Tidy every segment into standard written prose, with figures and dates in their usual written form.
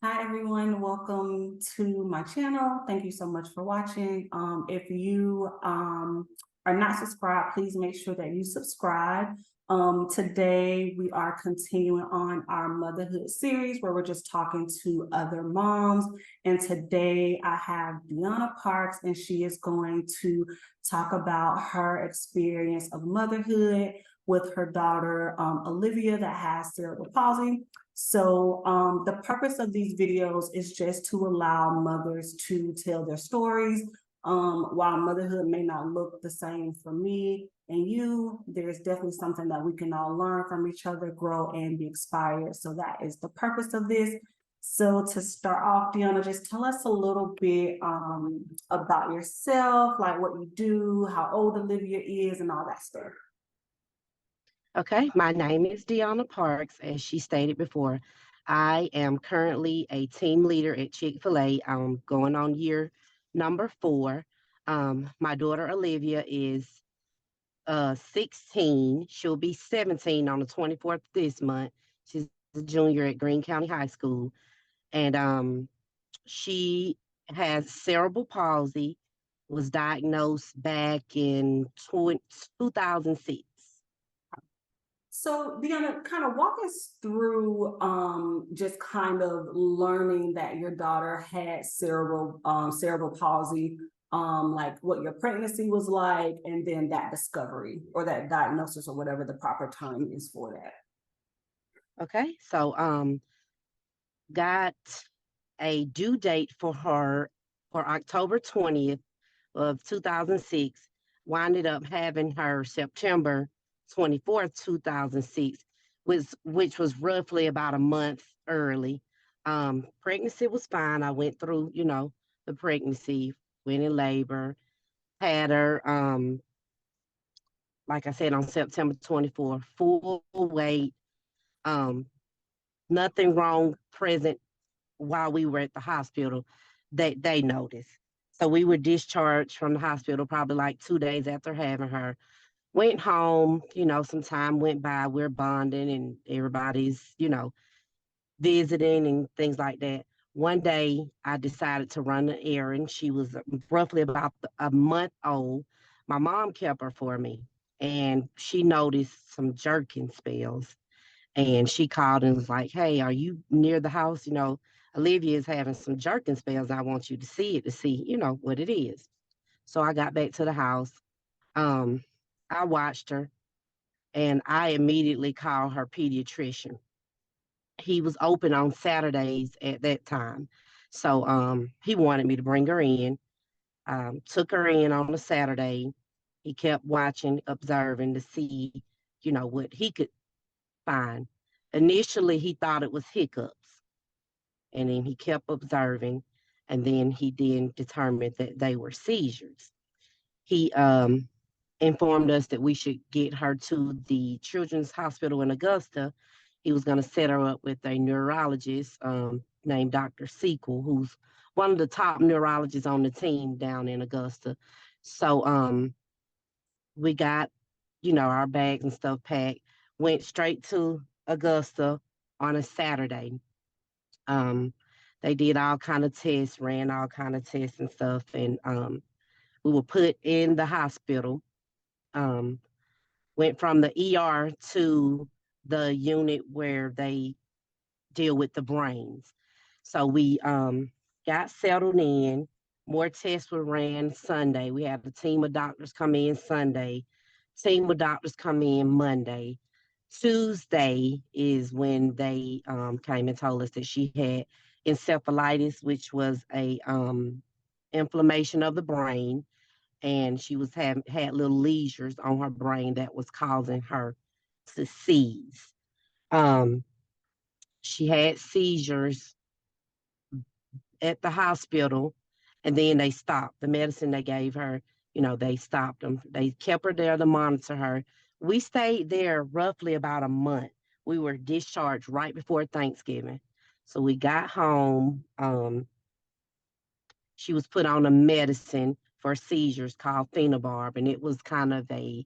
Hi everyone, welcome to my channel. Thank you so much for watching. If you are not subscribed, please make sure that you subscribe. Today we are continuing on our motherhood series where we're just talking to other moms. And today I have Dionna Parks, and she is going to talk about her experience of motherhood with her daughter, Olivia, that has cerebral palsy. So the purpose of these videos is just to allow mothers to tell their stories. While motherhood may not look the same for me and you, there's definitely something that we can all learn from each other, grow, and be inspired. So that is the purpose of this. So to start off, Dionna, just tell us a little bit about yourself, like what you do, how old Olivia is, and all that stuff. Okay, my name is Dionna Parks, as she stated before. I am currently a team leader at Chick-fil-A. I'm going on year number 4. My daughter Olivia is 16. She'll be 17 on the 24th this month. She's a junior at Greene County High School. And she has cerebral palsy, was diagnosed back in 2006. So, Dionna, kind of walk us through just kind of learning that your daughter had cerebral palsy, like what your pregnancy was like, and then that discovery or that diagnosis or whatever the proper term is for that. Okay, so got a due date for her for October 20th of 2006, winded up having her September 24th, 2006, which was roughly about a month early. Pregnancy was fine. I went through, the pregnancy, went in labor, had her, like I said, on September 24th, full weight, um, nothing wrong present while we were at the hospital. They noticed. So we were discharged from the hospital probably like 2 days after having her. Went home, some time went by. We're bonding and everybody's, visiting and things like that. One day I decided to run an errand. She was roughly about a month old. My mom kept her for me, and she noticed some jerking spells. And she called and was like, "Hey, are you near the house? Olivia is having some jerking spells. I want you to see it to see, what it is." So I got back to the house. Um, I watched her, and I immediately called her pediatrician. He was open on Saturdays at that time. So he wanted me to bring her in. Took her in on a Saturday. He kept watching, observing to see, what he could find. Initially, he thought it was hiccups, and then he kept observing, and then he then determined that they were seizures. He informed us that we should get her to the Children's Hospital in Augusta. He was going to set her up with a neurologist named Dr. Sequel, who's one of the top neurologists on the team down in Augusta. So we got, our bags and stuff packed, went straight to Augusta on a Saturday. Um, they did all kind of tests, ran all kind of tests and stuff, and we were put in the hospital. Um, Went from the ER to the unit where they deal with the brains. So we got settled in. More tests were ran Sunday. We had a team of doctors come in Sunday. Team of doctors come in Monday. Tuesday is when they came and told us that she had encephalitis, which was a inflammation of the brain, and she was had little lesions on her brain that was causing her to seize. Um, she had seizures at the hospital, and then they stopped the medicine they gave her. They stopped them. They kept her there to monitor her. We stayed there roughly about a month. We were discharged right before Thanksgiving. So we got home. She was put on a medicine for seizures called phenobarb, and it was kind of a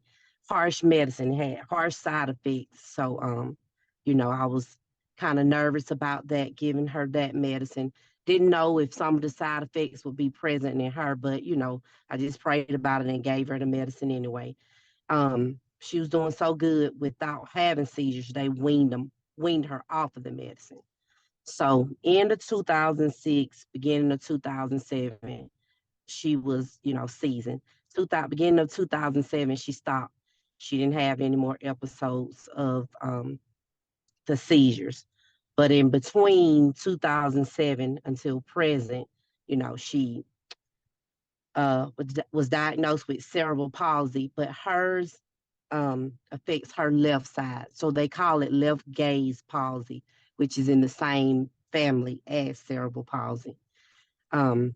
harsh medicine. It had harsh side effects. So, I was kind of nervous about that, giving her that medicine. Didn't know if some of the side effects would be present in her, but I just prayed about it and gave her the medicine anyway. She was doing so good without having seizures, they weaned her off of the medicine. So end of 2006, beginning of 2007, she was, seasoned. Beginning of 2007, she stopped. She didn't have any more episodes of the seizures. But in between 2007 until present, she was diagnosed with cerebral palsy, but hers affects her left side. So they call it left gaze palsy, which is in the same family as cerebral palsy. Um,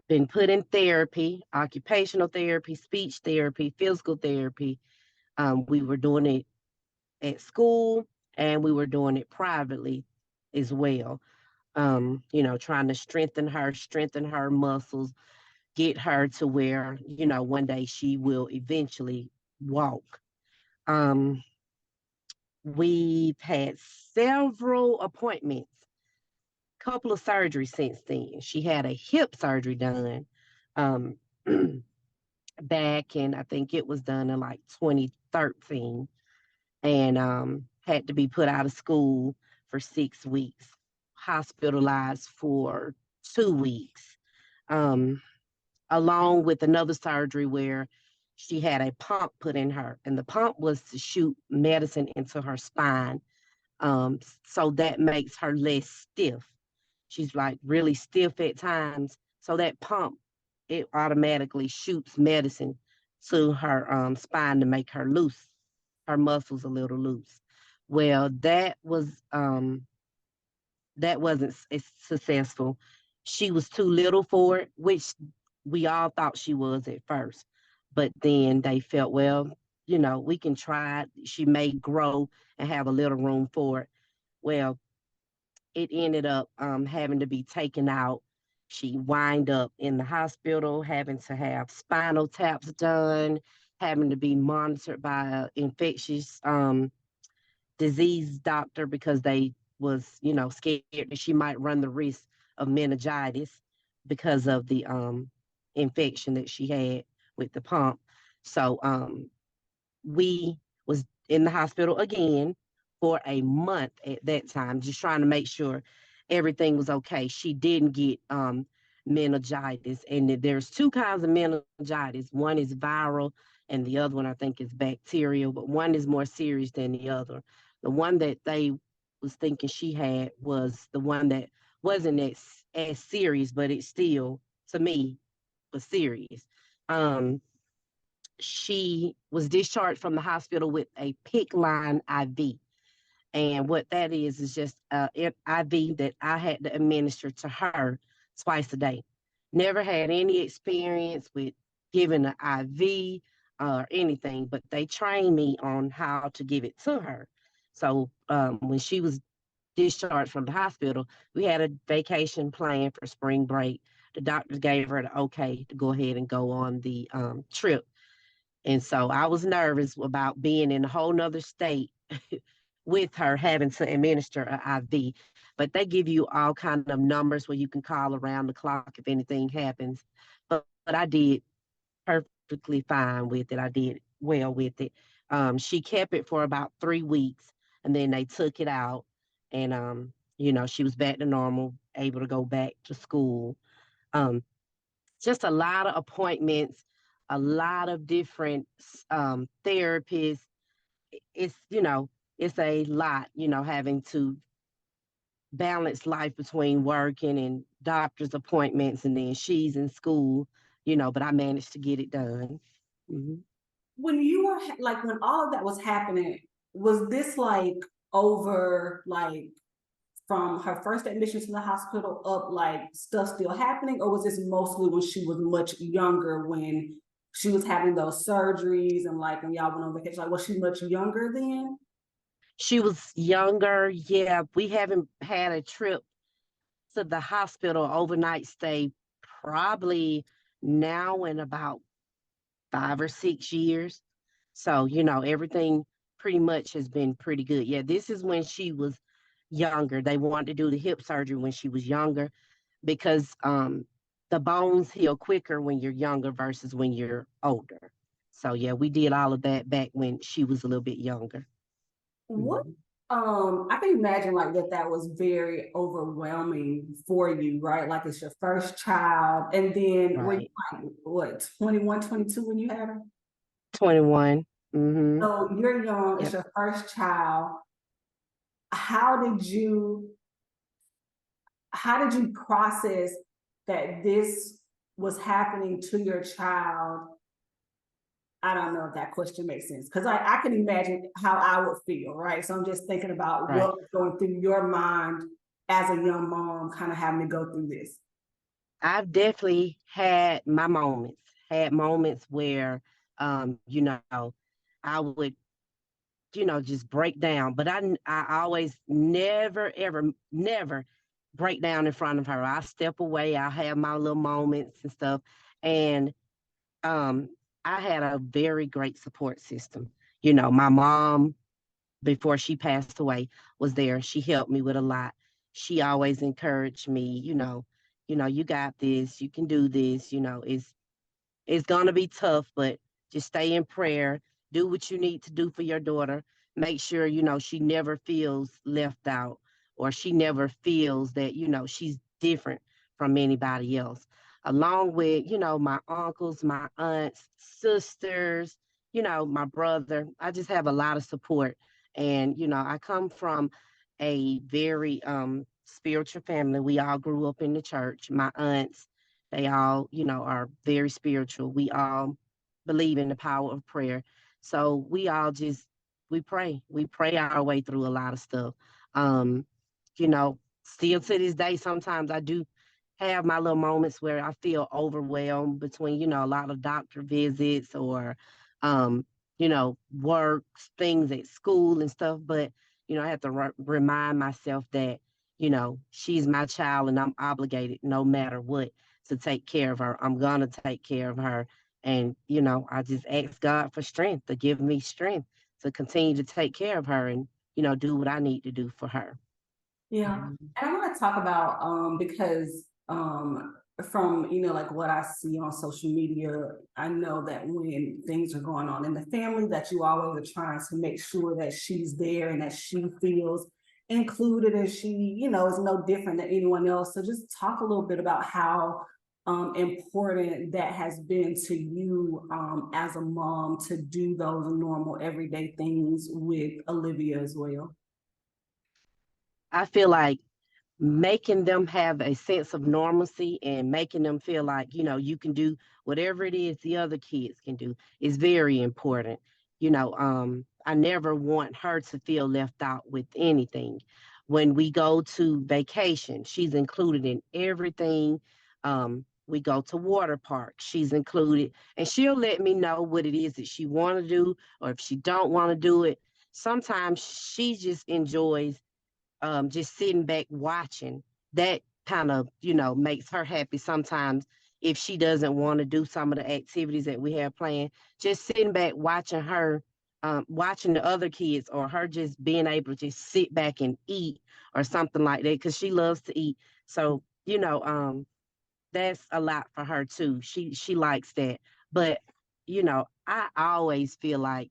been put in therapy, occupational therapy, speech therapy, physical therapy. We were doing it at school and we were doing it privately as well. Trying to strengthen her muscles, get her to where, one day she will eventually walk. Um, we've had several appointments, couple of surgeries since then. She had a hip surgery done um, back in, I think it was done in like 2013, and had to be put out of school for 6 weeks, hospitalized for 2 weeks. Um, Along with another surgery where she had a pump put in her, and the pump was to shoot medicine into her spine. So that makes her less stiff. She's like really stiff at times. So that pump, it automatically shoots medicine to her spine to make her loose, her muscles a little loose. Well, that wasn't as successful. She was too little for it, which we all thought she was at first. But then they felt, well, we can try it. She may grow and have a little room for it. Well, it ended up having to be taken out. She wind up in the hospital, having to have spinal taps done, having to be monitored by an infectious disease doctor because they was, scared that she might run the risk of meningitis because of the infection that she had with the pump. So we was in the hospital again for a month at that time, just trying to make sure everything was okay. She didn't get meningitis, and there's two kinds of meningitis. One is viral, and the other one I think is bacterial, but one is more serious than the other. The one that they was thinking she had was the one that wasn't as serious, but it still, to me, was serious. Um, she was discharged from the hospital with a PIC line IV. And what that is just an IV that I had to administer to her twice a day. Never had any experience with giving an IV or anything, but they trained me on how to give it to her. So when she was discharged from the hospital, we had a vacation plan for spring break. The doctors gave her the okay to go ahead and go on the trip. And so I was nervous about being in a whole nother state with her having to administer an IV. But they give you all kind of numbers where you can call around the clock if anything happens. But I did perfectly fine with it. I did well with it. She kept it for about 3 weeks, and then they took it out, and she was back to normal, able to go back to school. Um, just a lot of appointments, a lot of different therapists. It's a lot, having to balance life between working and doctor's appointments, and then she's in school, but I managed to get it done. Mm-hmm. When you were like, when all of that was happening, was this like over like from her first admission to the hospital up, like stuff still happening, or was this mostly when she was much younger, when she was having those surgeries and like when y'all went on vacation? Like, was she much younger then? She was younger. Yeah, we haven't had a trip to the hospital overnight stay probably now in about 5 or 6 years. So, everything pretty much has been pretty good. Yeah, this is when she was younger. They wanted to do the hip surgery when she was younger because the bones heal quicker when you're younger versus when you're older. So yeah, we did all of that back when she was a little bit younger. What Mhm. I can imagine like that was very overwhelming for you, right? Like it's your first child, and then were you Right. like what, 21, 22 when you had her? 21. Mm-hmm. So you're young, it's Yep. your first child. How did you how did you process that this was happening to your child? I don't know if that question makes sense because I can imagine how I would feel, right? So I'm just thinking about Right. what was going through your mind as a young mom, kind of having to go through this. I've definitely had moments where, you know, I would, just break down, but I always never, ever, never break down in front of her. I step away. I have my little moments and stuff. And um, I had a very great support system. My mom, before she passed away, was there. She helped me with a lot. She always encouraged me, you got this, you can do this, it's going to be tough, but just stay in prayer. Do what you need to do for your daughter. Make sure, she never feels left out or she never feels that, she's different from anybody else. Along with, my uncles, my aunts, sisters, my brother. I just have a lot of support. And, I come from a very spiritual family. We all grew up in the church. My aunts, they all, are very spiritual. We all believe in the power of prayer. So we all just we pray. We pray our way through a lot of stuff. Um, Still to this day, sometimes I do have my little moments where I feel overwhelmed between, a lot of doctor visits or work things at school and stuff. But, I have to remind myself that, she's my child and I'm obligated no matter what to take care of her. I'm gonna take care of her. And, I just ask God for strength to give me strength to continue to take care of her and, do what I need to do for her. Yeah. Mhm. And I want to talk about because from like what I see on social media, I know that when things are going on in the family, that you always are trying to make sure that she's there and that she feels included and she, is no different than anyone else. So just talk a little bit about how important that has been to you as a mom to do those normal everyday things with Olivia as well. I feel like making them have a sense of normalcy and making them feel like you can do whatever it is the other kids can do is very important. I never want her to feel left out with anything. When we go to vacation, she's included in everything. We go to water parks, she's included, and she'll let me know what it is that she want to do or if she don't want to do it. Sometimes she just enjoys just sitting back watching. That kind of, makes her happy sometimes if she doesn't want to do some of the activities that we have planned. Just sitting back watching her, watching the other kids or her just being able to just sit back and eat or something like that because she loves to eat. So, that's a lot for her too. She likes that. But, I always feel like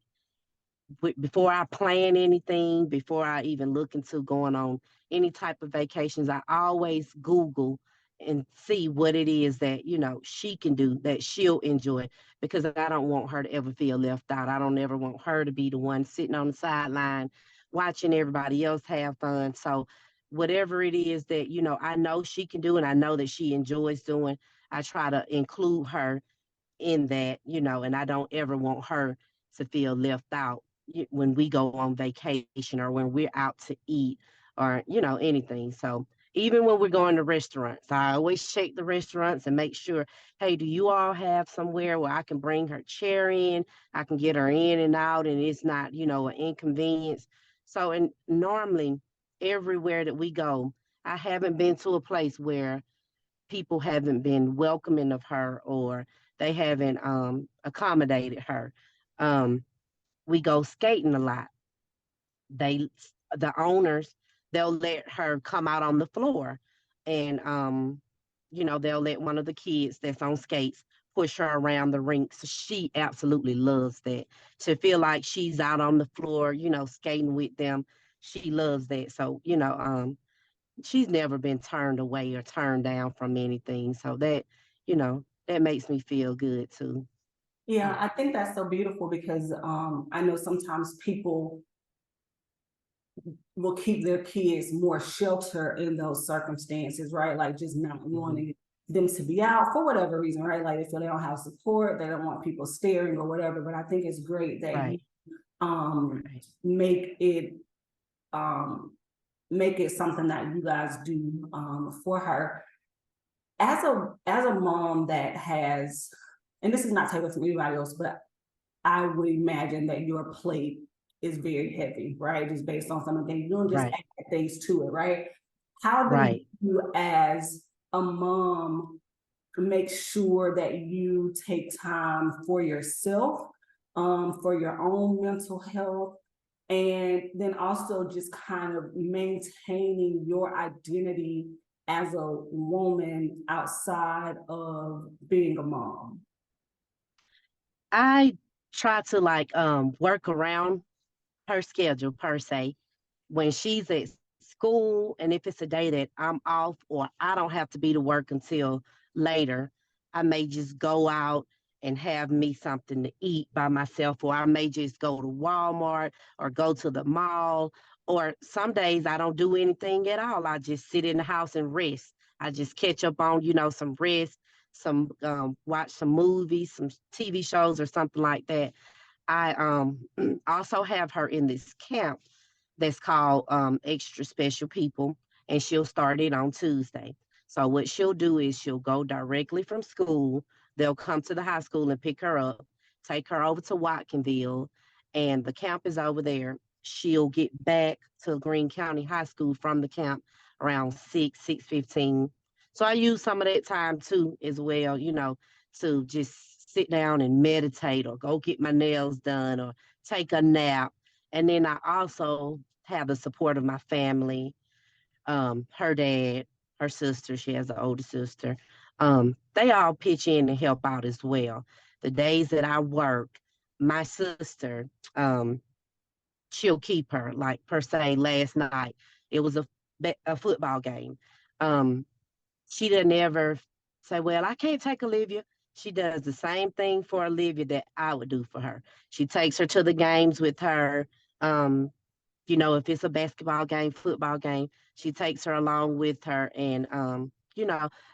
before I plan anything, before I even look into going on any type of vacations, I always Google and see what it is that, she can do that she'll enjoy because I don't want her to ever feel left out. I don't ever want her to be the one sitting on the sideline watching everybody else have fun. So whatever it is that, I know she can do and I know that she enjoys doing, I try to include her in that, and I don't ever want her to feel left out when we go on vacation or when we're out to eat or, anything. So even when we're going to restaurants, I always check the restaurants and make sure, hey, do you all have somewhere where I can bring her chair in? I can get her in and out and it's not, an inconvenience. So, and normally everywhere that we go, I haven't been to a place where people haven't been welcoming of her or they haven't accommodated her. Um, we go skating a lot. They, the owners, they'll let her come out on the floor, and they'll let one of the kids that's on skates push her around the rink. So she absolutely loves that. To feel like she's out on the floor, skating with them. She loves that. So, she's never been turned away or turned down from anything. So that makes me feel good too. Yeah, I think that's so beautiful because I know sometimes people will keep their kids more sheltered in those circumstances, right? Like just not Mhm. wanting them to be out for whatever reason, right? Like they feel they don't have support, they don't want people staring or whatever. But I think it's great that you Right, um right. make it um make it something that you guys do for her. As a mom that has, and this is not taken from anybody else, but I would imagine that your plate is very heavy, right? Just based on some of the things. You don't just Right, add things to it, right? How do right. you, as a mom, make sure that you take time for yourself, for your own mental health, and then also just kind of maintaining your identity as a woman outside of being a mom? I try to like work around her schedule per se. When she's at school, and if it's a day that I'm off or I don't have to be to work until later, I may just go out and have me something to eat by myself, or I may just go to Walmart or go to the mall. Or some days I don't do anything at all. I just sit in the house and rest. I just catch up on, some rest, some watch some movies, some TV shows or something like that. I also have her in this camp that's called Extra Special People, and she'll start it on Tuesday. So what she'll do is she'll go directly from school. They'll come to the high school and pick her up, take her over to Watkinville, and the camp is over there. She'll get back to Greene County High School from the camp around 6:15. So I use some of that time too as well, to just sit down and meditate or go get my nails done or take a nap. And then I also have the support of my family, her dad, her sister. She has an older sister. They all pitch in and help out as well. The days that I work, my sister, um, she'll keep her. Like per se, last night it was a football game. Um, she doesn't ever say, "Well, I can't take Olivia." She does the same thing for Olivia that I would do for her. She takes her to the games with her. Um, if it's a basketball game, football game, she takes her along with her. And,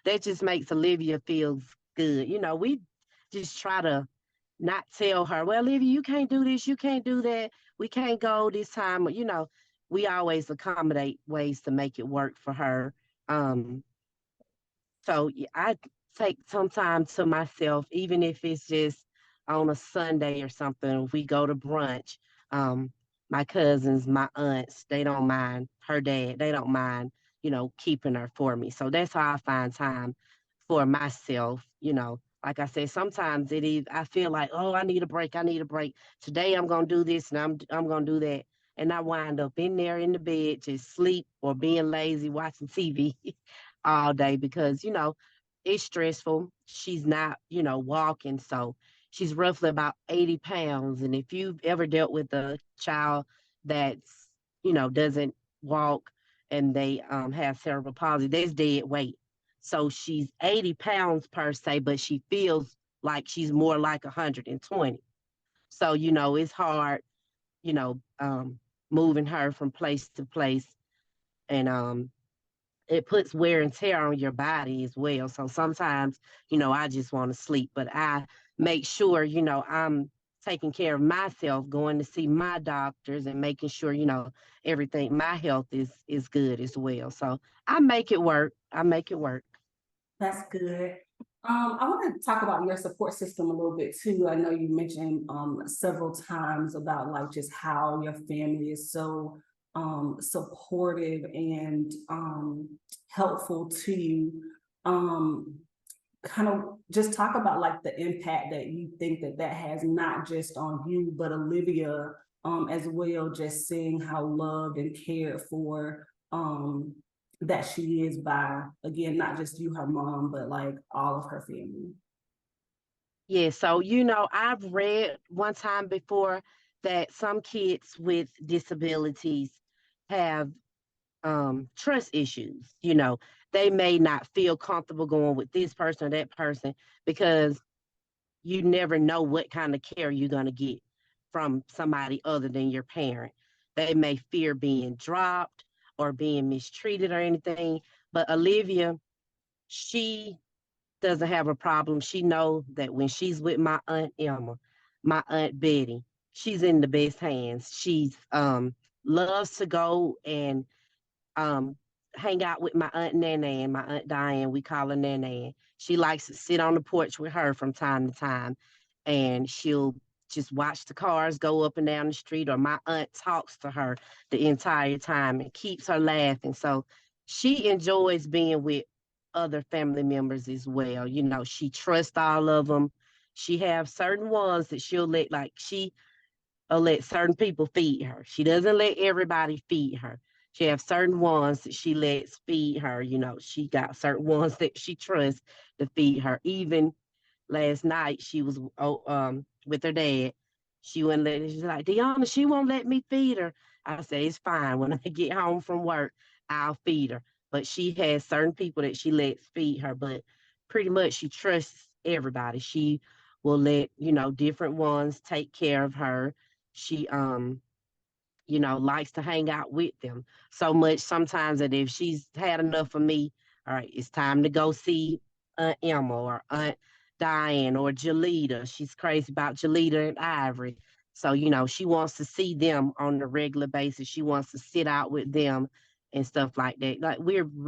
that just makes Olivia feel good. We just try to not tell her, well, Olivia, you can't do this, you can't do that, we can't go this time. We always accommodate ways to make it work for her. Um, so yeah, I take some time to myself, even if it's just on a Sunday or something. If we go to brunch, um, my cousins, my aunts, they don't mind. Her dad, they don't mind, keeping her for me. So that's how I find time for myself. Like I said, sometimes it is. I feel like, oh, I need a break. I need a break. Today I'm gonna do this and I'm gonna do that, and I wind up in there in the bed, just sleep or being lazy, watching TV. All day because, it's stressful. She's not, walking. So she's roughly about 80 pounds. And if you've ever dealt with a child that's, doesn't walk and they have cerebral palsy, that's dead weight. So she's 80 pounds per se, but she feels like she's more like 120. So, it's hard, you know, um, moving her from place to place. And it puts wear and tear on your body as well. So sometimes, I just want to sleep, but I make sure, I'm taking care of myself, going to see my doctors and making sure, everything, my health is good as well. So I make it work. I make it work. That's good. I want to talk about your support system a little bit too. I know you mentioned several times about like just how your family is so supportive and helpful to you. Um, Kind of just talk about like the impact that you think that that has not just on you but Olivia as well, just seeing how loved and cared for that she is by, again, not just you, her mom, but like all of her family. Yeah, so I've read one time before that some kids with disabilities have trust issues. They may not feel comfortable going with this person or that person because you never know what kind of care you're going to get from somebody other than your parent. They may fear being dropped or being mistreated or anything. But Olivia, she doesn't have a problem. She knows that when she's with my aunt Emma, my aunt Betty, she's in the best hands. She's loves to go and um, hang out with my aunt Nana and my aunt Diane. We call her Nana. She likes to sit on the porch with her from time to time, and she'll just watch the cars go up and down the street. Or my aunt talks to her the entire time and keeps her laughing. So she enjoys being with other family members as well. She trusts all of them. She have certain ones that she'll let, like she or let certain people feed her. She doesn't let everybody feed her. She has certain ones that she lets feed her. She got certain ones that she trusts to feed her. Even last night, she was with her dad. She wouldn't let. She's like, Dionna, she won't let me feed her. I say it's fine. When I get home from work, I'll feed her. But she has certain people that she lets feed her. But pretty much, she trusts everybody. She will let different ones take care of her. She likes to hang out with them so much sometimes that if she's had enough of me, all right, it's time to go see Aunt Emma or Aunt Diane or Jalita. She's crazy about Jalita and Ivory. So, she wants to see them on a regular basis. She wants to sit out with them and stuff like that. Like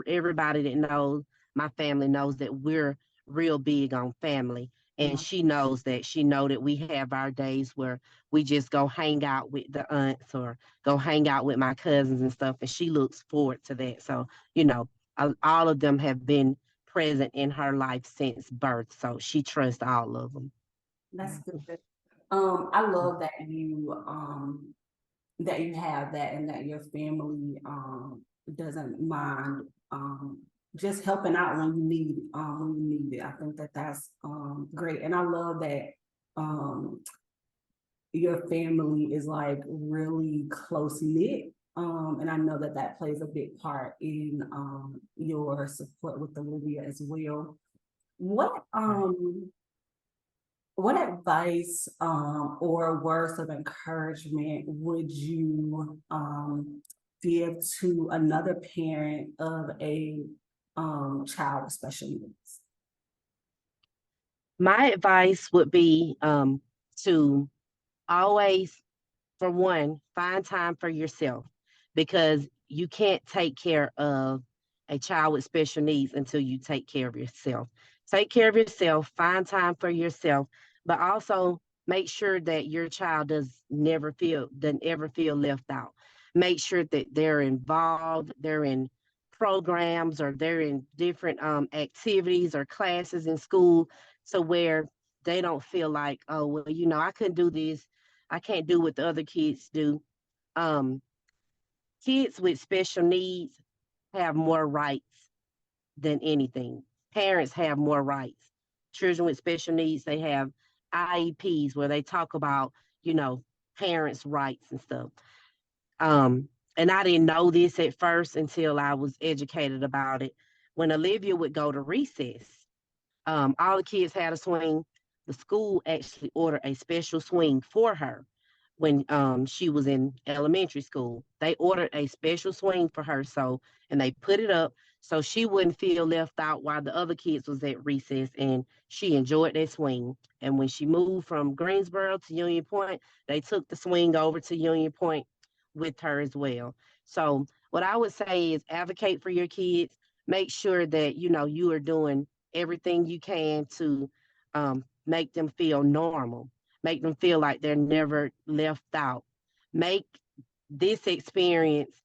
everybody that knows my family knows that we're real big on family. And Yeah, she know that we have our days where we just go hang out with the aunts or go hang out with my cousins and stuff. And she looks forward to that. So, you know, all of them have been present in her life since birth. So she trusts all of them. that's good. I love that you have that and that your family doesn't mind just helping out when you need it. I think that that's great, and I love that um your family is like really close knit. And I know that that plays a big part in your support with Olivia as well. What Right. um what advice or words of encouragement would you give to another parent of a child with special needs? My advice would be to always, for one, find time for yourself because you can't take care of a child with special needs until you take care of yourself. Take care of yourself, find time for yourself, but also make sure that your child doesn't ever feel left out. Make sure that they're involved, they're in programs or they're in different activities or classes in school to where they don't feel like, oh, well, I couldn't do this. I can't do what the other kids do. Um, Kids with special needs have more rights than anything. Parents have more rights. Children with special needs, they have IEPs where they talk about, you know, parents' rights and stuff. Um, and I didn't know this at first until I was educated about it. When Olivia would go to recess, all the kids had a swing. The school actually ordered a special swing for her when she was in elementary school. They ordered a special swing for her, and they put it up so she wouldn't feel left out while the other kids was at recess, and she enjoyed that swing. And when she moved from Greensboro to Union Point, they took the swing over to Union Point with her as well. So what I would say is advocate for your kids. Make sure that you are doing everything you can to make them feel normal, make them feel like they're never left out. Make this experience,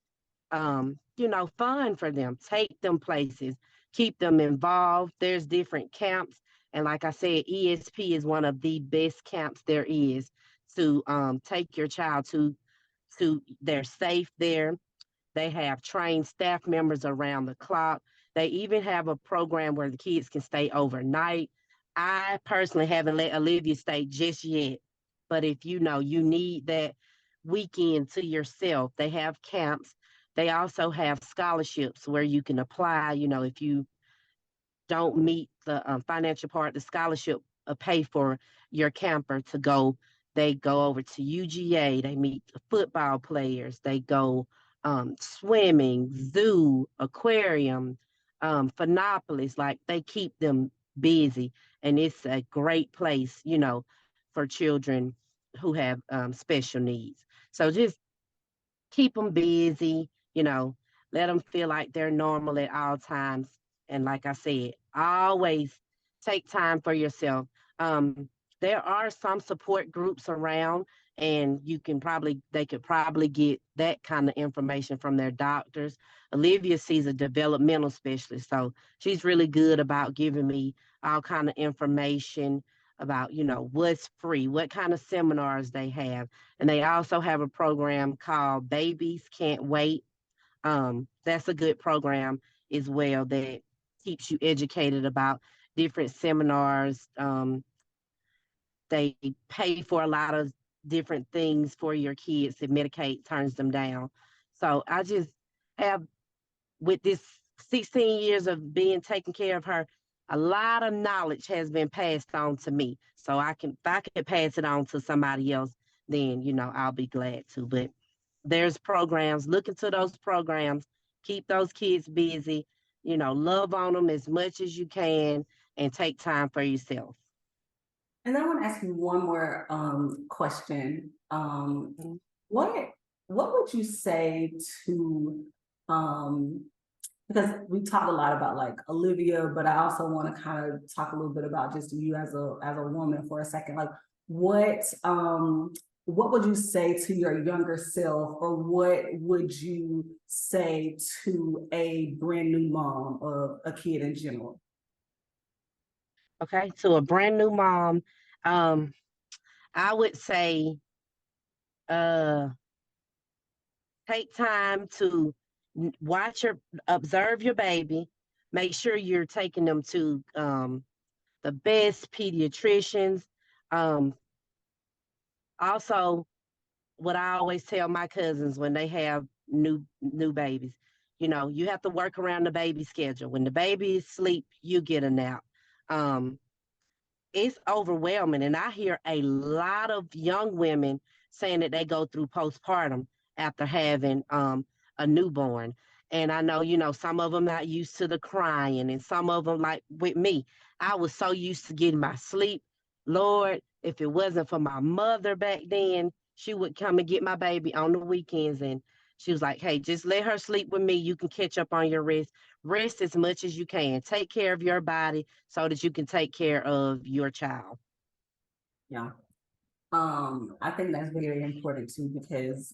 fun for them. Take them places, keep them involved. There's different camps. And like I said, ESP is one of the best camps there is to take your child to. They're safe there. They have trained staff members around the clock. They even have a program where the kids can stay overnight. I personally haven't let Olivia stay just yet, but if you know you need that weekend to yourself, they have camps. They also have scholarships where you can apply. You know, if you don't meet the financial part, the scholarship pay for your camper to go. They go over to UGA. They meet football players. They go swimming, zoo, aquarium, Phenopolis. Like they keep them busy, and it's a great place, you know, for children who have special needs. So just keep them busy, you know, let them feel like they're normal at all times. And like I said, always take time for yourself. There are some support groups around, and they could probably get that kind of information from their doctors. Olivia sees a developmental specialist, so she's really good about giving me all kind of information about, you know, what's free, what kind of seminars they have, and they also have a program called Babies Can't Wait. That's a good program as well that keeps you educated about different seminars. They pay for a lot of different things for your kids if Medicaid turns them down. So I just have, with this 16 years of being taking care of her, a lot of knowledge has been passed on to me. So if I can pass it on to somebody else, then, you know, I'll be glad to. But there's programs, look into those programs, keep those kids busy, you know, love on them as much as you can and take time for yourself. And I want to ask you one more question. What would you say to because we talked a lot about like Olivia, but I also want to kind of talk a little bit about just you as a woman for a second. Like what would you say to your younger self, or what would you say to a brand new mom of a kid in general? Okay, to a brand new mom, um, I would say uh take time to observe your baby, make sure you're taking them to the best pediatricians. Um, Also, what I always tell my cousins when they have new babies, you know, you have to work around the baby schedule. When the baby is asleep, you get a nap. Um, it's overwhelming. And I hear a lot of young women saying that they go through postpartum after having a newborn. And I know, you know, some of them not used to the crying, and some of them, like with me, I was so used to getting my sleep. Lord, if it wasn't for my mother back then, she would come and get my baby on the weekends. And she was like, hey, just let her sleep with me. You can catch up on your rest. Rest as much as you can. Take care of your body so that you can take care of your child. Yeah. I think that's very important too, because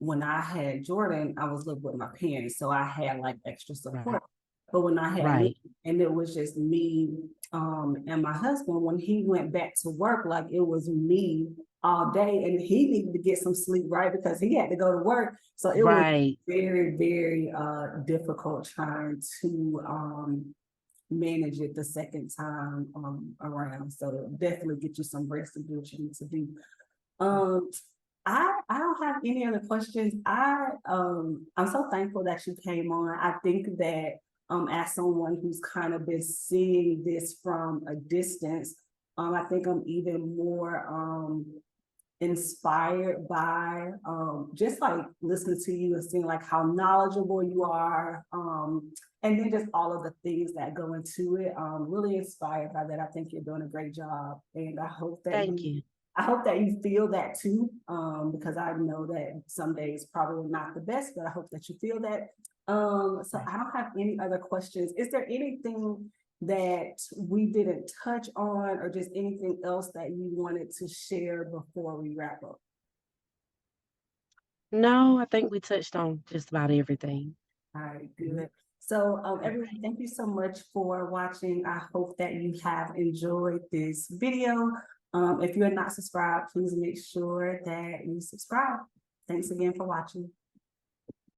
when I had Jordan, I was living with my parents, so I had like extra Right. support. But when I had Luke, Right. and it was just me and my husband, when he went back to work, like it was me all day, and he needed to get some sleep, right? Because he had to go to work. So it was Right. very, very difficult trying to manage it the second time around. So definitely get you some rest and do what you need to do. Um, I don't have any other questions. I'm so thankful that you came on. I think that as someone who's kind of been seeing this from a distance, I think I'm even more inspired by just like listening to you and seeing like how knowledgeable you are, and then just all of the things that go into it. Really inspired by that. I think you're doing a great job, and Thank you. I hope that you feel that too, because I know that some days probably not the best, but I hope that you feel that. So I don't have any other questions. Is there anything that we didn't touch on, or just anything else that you wanted to share before we wrap up? No, I think we touched on just about everything. All right, good. So everyone, thank you so much for watching. I hope that you have enjoyed this video. If you're not subscribed, please make sure that you subscribe. Thanks again for watching.